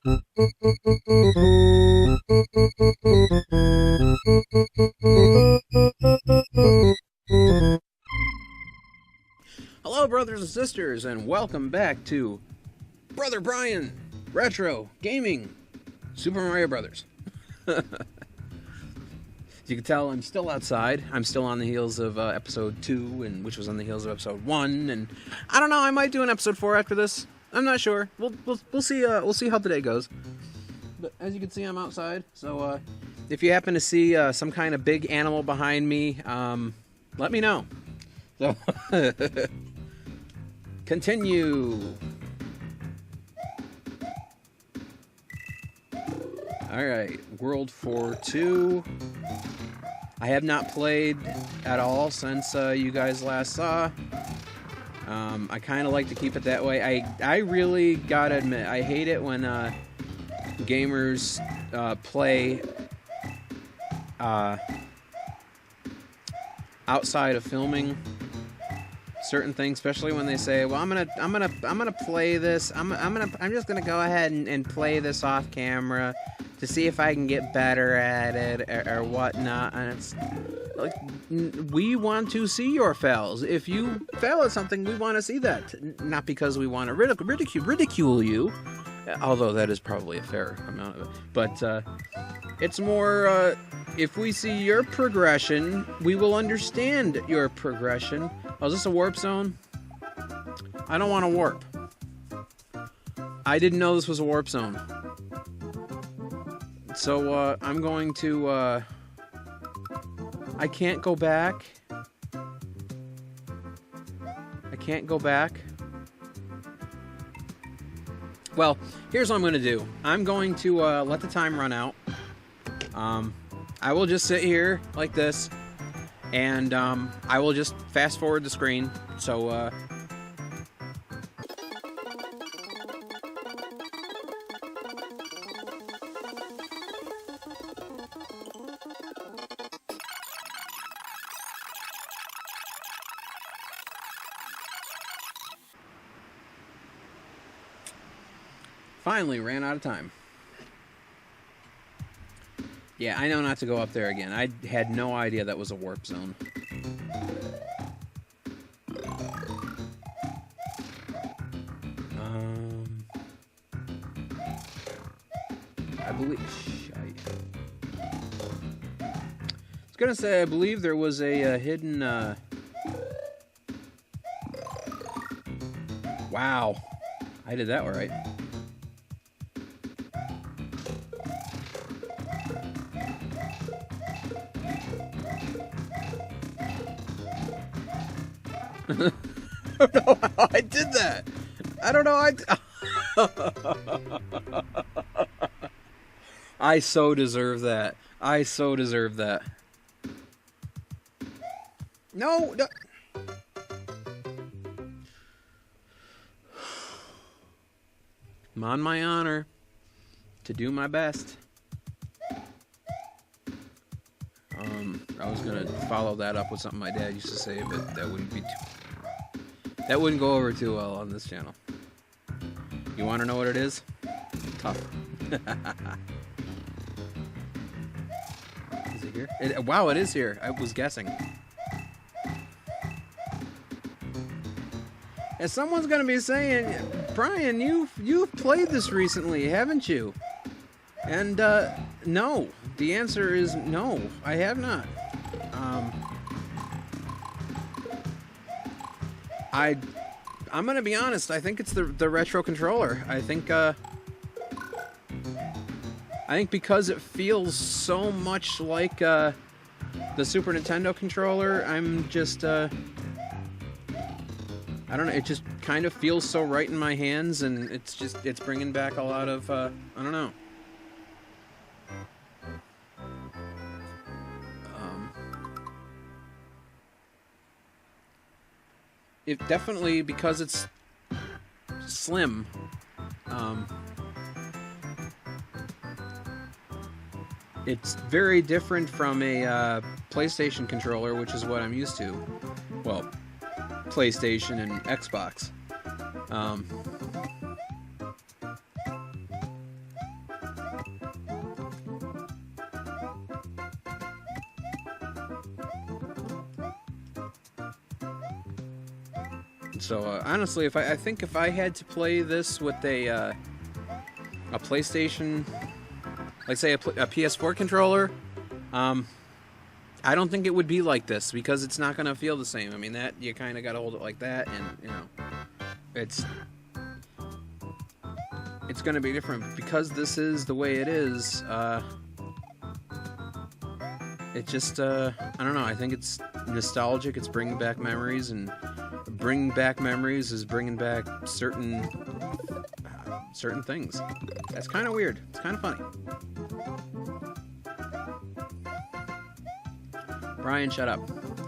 Hello, brothers and sisters, and welcome back to Brother Brian Retro Gaming Super Mario Brothers. As you can tell, I'm still outside. I'm still on the heels of episode 2, and which was on the heels of episode 1. And I don't know. I might do an episode 4 after this. I'm not sure. We'll see. We'll see how today goes. But as you can see, I'm outside. So if you happen to see some kind of big animal behind me, let me know. So continue. Alright, World 4-2. I have not played at all since you guys last saw. I kind of like to keep it that way. I really gotta admit, I hate it when gamers play outside of filming certain things, especially when they say, "Well, I'm gonna play this. I'm just gonna go ahead and play this off camera to see if I can get better at it or whatnot." And it's like, we want to see your fails. If you fail at something, we want to see that, not because we want to ridicule you, although that is probably a fair amount of it. But it's more, if we see your progression, we will understand your progression. Oh, is this a warp zone? I don't want to warp. I didn't know this was a warp zone. So, I'm going to, I can't go back. I can't go back. Well, here's what I'm going to do. I'm going to, let the time run out. I will just sit here like this, and, I will just fast forward the screen. So, finally ran out of time. Yeah, I know not to go up there again. I had no idea that was a warp zone. I believe... I was gonna say, I believe there was a hidden... Wow. I did that right. I don't know how I did that. I don't know. I so deserve that. I so deserve that. No. I'm on my honor to do my best. I was gonna follow that up with something my dad used to say, but that wouldn't be that wouldn't go over too well on this channel. You want to know what it is? Tough. Is it here? Wow, it is here. I was guessing. And someone's gonna be saying, Brian, you've played this recently, haven't you? And no. The answer is no, I have not. I'm gonna be honest. I think it's the retro controller. I think because it feels so much like the Super Nintendo controller, I'm just I don't know. It just kind of feels so right in my hands, and it's bringing back a lot of I don't know. It definitely, because it's slim, it's very different from a PlayStation controller, which is what I'm used to. Well, PlayStation and Xbox. So honestly, I think if I had to play this with a PlayStation, like say a PS4 controller, I don't think it would be like this because it's not gonna feel the same. I mean, that you kind of gotta hold it like that, and you know, it's gonna be different because this is the way it is. It just I don't know. I think it's nostalgic. It's bringing back memories, and bringing back memories is bringing back certain things. That's kind of weird. It's kind of funny. Brian, shut up.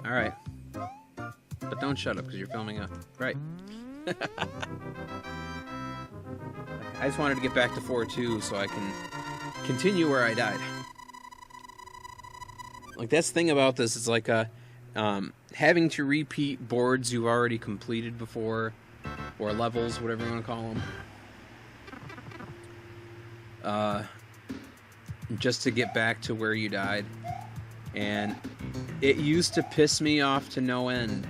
All right, but don't shut up because you're filming up. Right. I just wanted to get back to 4.2 so I can continue where I died. Like, that's the thing about this. It's like having to repeat boards you've already completed before, or levels, whatever you want to call them, just to get back to where you died. And it used to piss me off to no end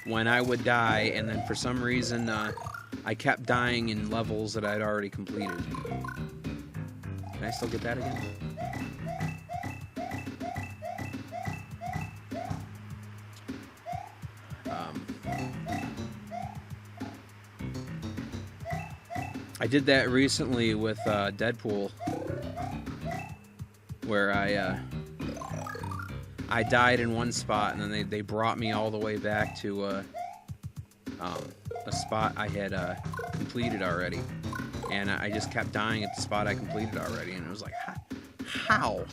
when I would die, and then for some reason I kept dying in levels that I'd already completed. Can I still get that again? I did that recently with Deadpool, where I died in one spot, and then they brought me all the way back to a spot I had completed already, and I just kept dying at the spot I completed already, and it was like, how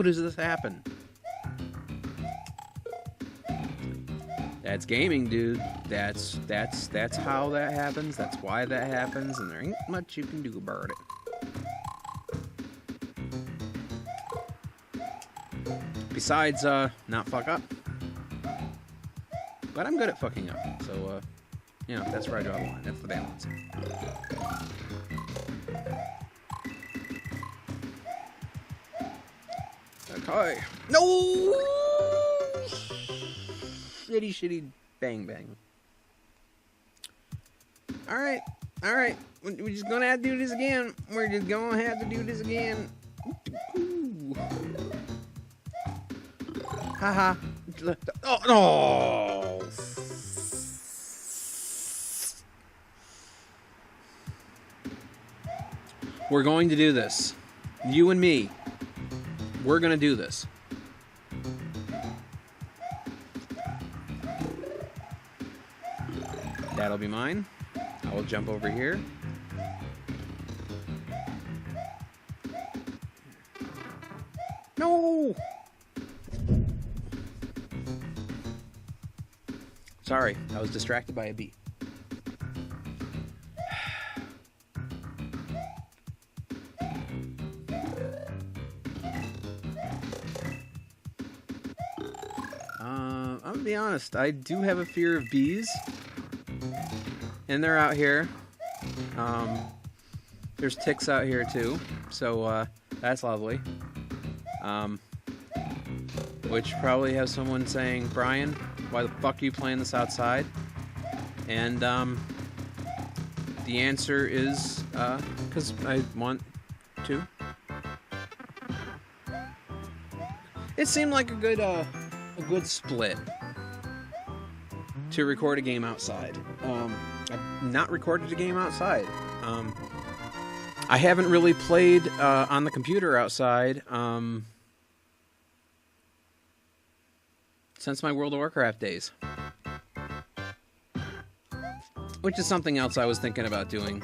does this happen? That's gaming, dude. That's how that happens. That's why that happens, and there ain't much you can do about it. Besides, not fuck up. But I'm good at fucking up, so, you know, that's where I draw the line. That's the balance. Okay. No! Shitty bang bang. Alright. We're just gonna have to do this again. We're just gonna have to do this again. Haha. Oh no! We're going to do this. You and me. We're gonna do this. That'll be mine. I will jump over here. No! Sorry, I was distracted by a bee. I'm gonna be honest, I do have a fear of bees. And they're out here. There's ticks out here too, so that's lovely. Which probably has someone saying, Brian, why the fuck are you playing this outside? And the answer is because I want to. It seemed like a good split to record a game outside. I've not recorded a game outside. I haven't really played on the computer outside since my World of Warcraft days. Which is something else I was thinking about doing.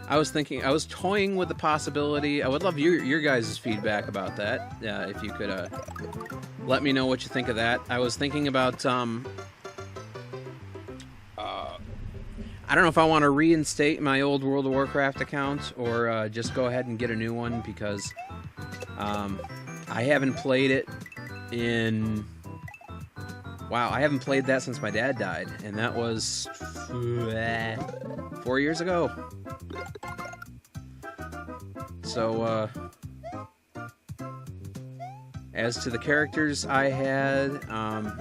I was toying with the possibility. I would love your guys' feedback about that. If you could let me know what you think of that. I was thinking about I don't know if I want to reinstate my old World of Warcraft account or just go ahead and get a new one because I haven't played it in... Wow, I haven't played that since my dad died, and that was 4 years ago. So, As to the characters I had,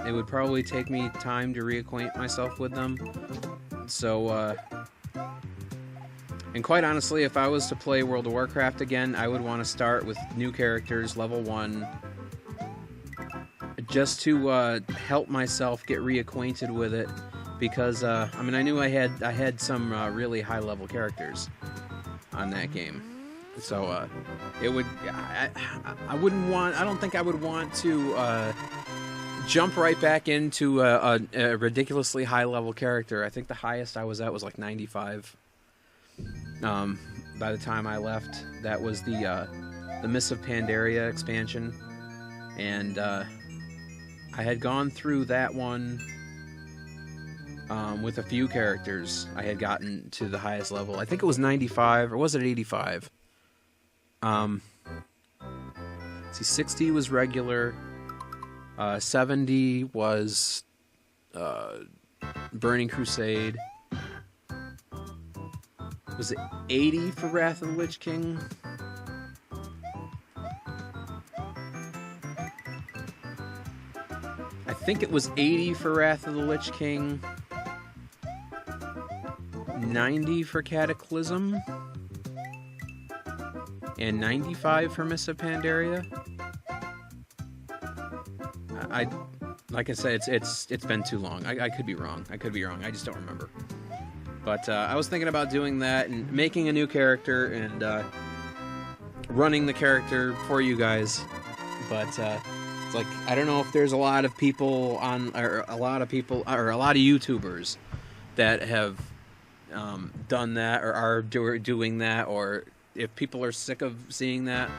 it would probably take me time to reacquaint myself with them. So, and quite honestly, if I was to play World of Warcraft again, I would want to start with new characters, level 1, just to help myself get reacquainted with it. Because, I mean, I knew I had some really high-level characters on that game. So, it would, I wouldn't want, I don't think I would want to jump right back into a ridiculously high-level character. I think the highest I was at was like 95. By the time I left, that was the Mists of Pandaria expansion. And, I had gone through that one with a few characters. I had gotten to the highest level. I think it was 95, or was it 85? See, 60 was regular, 70 was Burning Crusade. Was it 80 for Wrath of the Lich King? I think it was 80 for Wrath of the Lich King, 90 for Cataclysm, and 95 for Mists of Pandaria. Like I said, it's been too long. I could be wrong. I just don't remember. But I was thinking about doing that and making a new character and running the character for you guys. But it's like, I don't know if there's a lot of people on, or a lot of YouTubers that have done that or are doing that, or if people are sick of seeing that.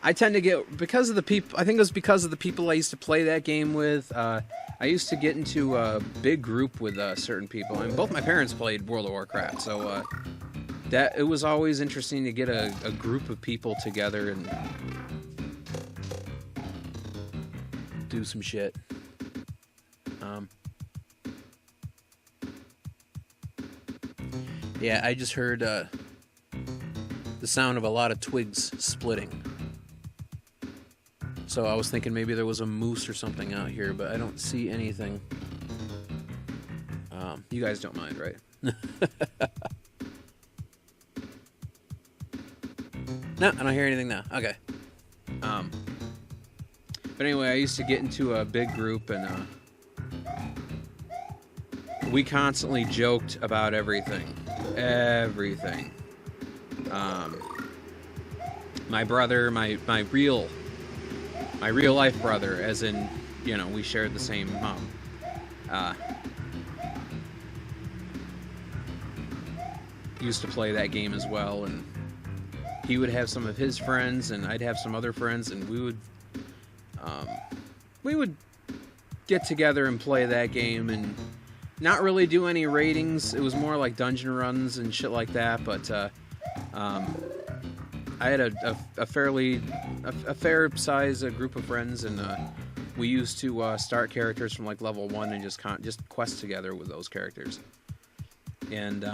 I tend to get, because of the people, I think it was because of the people I used to play that game with, I used to get into a big group with certain people, and both my parents played World of Warcraft, so that it was always interesting to get a group of people together and do some shit. Yeah, I just heard the sound of a lot of twigs splitting. So I was thinking maybe there was a moose or something out here, but I don't see anything. You guys don't mind, right? No, I don't hear anything now. Okay. But anyway, I used to get into a big group, and we constantly joked about everything. Everything. My brother, my real life brother, as in, you know, we shared the same mom. Used to play that game as well, and he would have some of his friends, and I'd have some other friends, and we would get together and play that game, and not really do any ratings. It was more like dungeon runs and shit like that, but I had a fair size group of friends, and we used to start characters from like level 1 and just quest together with those characters. And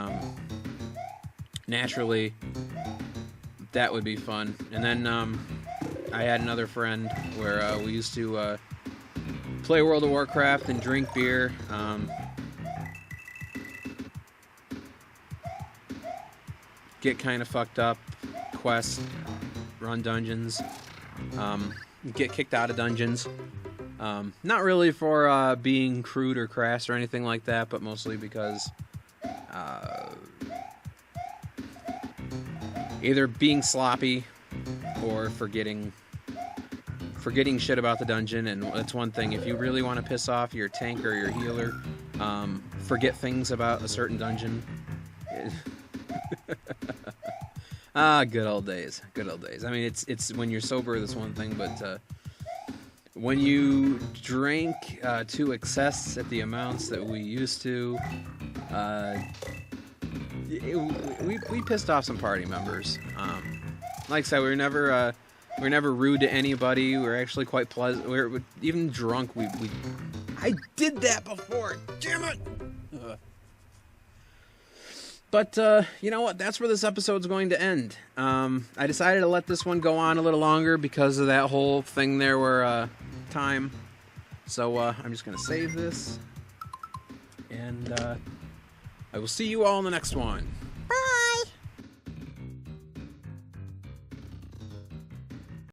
naturally, that would be fun. And then I had another friend where we used to play World of Warcraft and drink beer. Get kind of fucked up, quest, run dungeons, get kicked out of dungeons. Not really for being crude or crass or anything like that, but mostly because either being sloppy or forgetting shit about the dungeon. And that's one thing, if you really want to piss off your tank or your healer, forget things about a certain dungeon. Good old days. Good old days. I mean, it's when you're sober, that's one thing, but when you drink to excess at the amounts that we used to, we pissed off some party members. Like I said, we were never rude to anybody. We were actually quite pleasant. We were even drunk. I did that before. Damn it. But, you know what? That's where this episode's going to end. I decided to let this one go on a little longer because of that whole thing there where, time. So, I'm just going to save this. And, I will see you all in the next one.